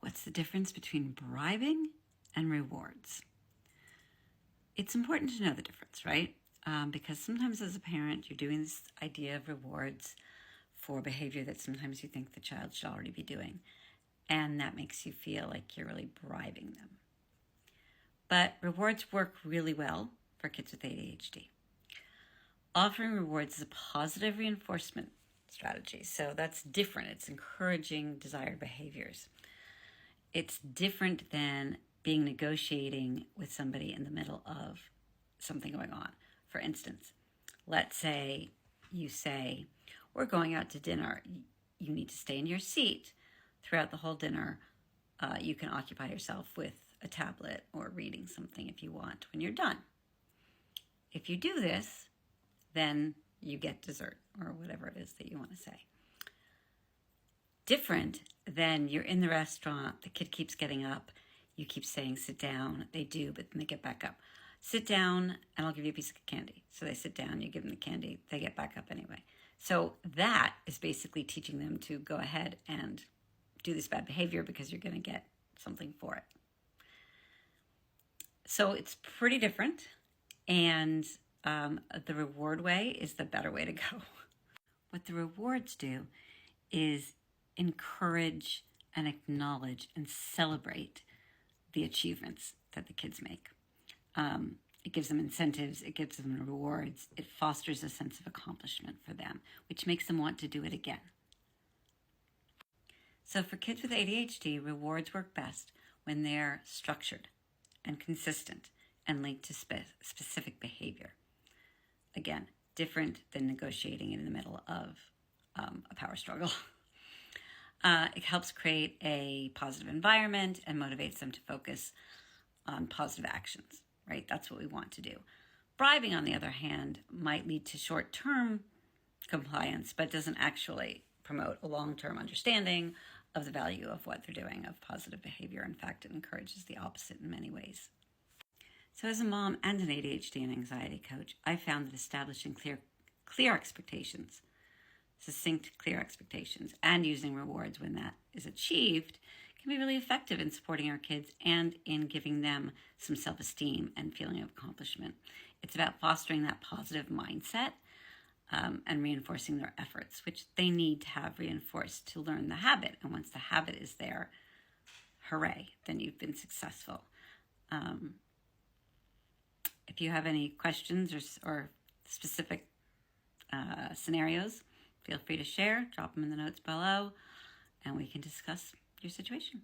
What's the difference between bribing and rewards? It's important to know the difference, right? Because sometimes as a parent, you're doing this idea of rewards for behavior that sometimes you think the child should already be doing. And that makes you feel like you're really bribing them. But rewards work really well for kids with ADHD. Offering rewards is a positive reinforcement strategy. So that's different. It's encouraging desired behaviors. It's different than being negotiating with somebody in the middle of something going on. For instance, let's say you say, we're going out to dinner. You need to stay in your seat throughout the whole dinner. You can occupy yourself with a tablet or reading something if you want when you're done. If you do this, then you get dessert or whatever it is that you want to say. Different than you're in the restaurant, the kid keeps getting up, you keep saying sit down, they do, but then they get back up. Sit down and I'll give you a piece of candy. So they sit down, you give them the candy, they get back up anyway. So that is basically teaching them to go ahead and do this bad behavior because you're going to get something for it. So it's pretty different, and the reward way is the better way to go. What the rewards do is encourage and acknowledge and celebrate the achievements that the kids make. It gives them incentives, it gives them rewards, it fosters a sense of accomplishment for them, which makes them want to do it again. So for kids with ADHD, rewards work best when they're structured and consistent and linked to specific behavior. Again, different than negotiating in the middle of a power struggle. It helps create a positive environment and motivates them to focus on positive actions, right? That's what we want to do. Bribing, on the other hand, might lead to short-term compliance, but doesn't actually promote a long-term understanding of the value of what they're doing, of positive behavior. In fact, it encourages the opposite in many ways. So as a mom and an ADHD and anxiety coach, I found that establishing clear expectations, succinct, clear expectations, and using rewards when that is achieved can be really effective in supporting our kids and in giving them some self-esteem and feeling of accomplishment. It's about fostering that positive mindset and reinforcing their efforts, which they need to have reinforced to learn the habit. And once the habit is there, hooray, then you've been successful. If you have any questions or specific scenarios, feel free to share, drop them in the notes below, and we can discuss your situation.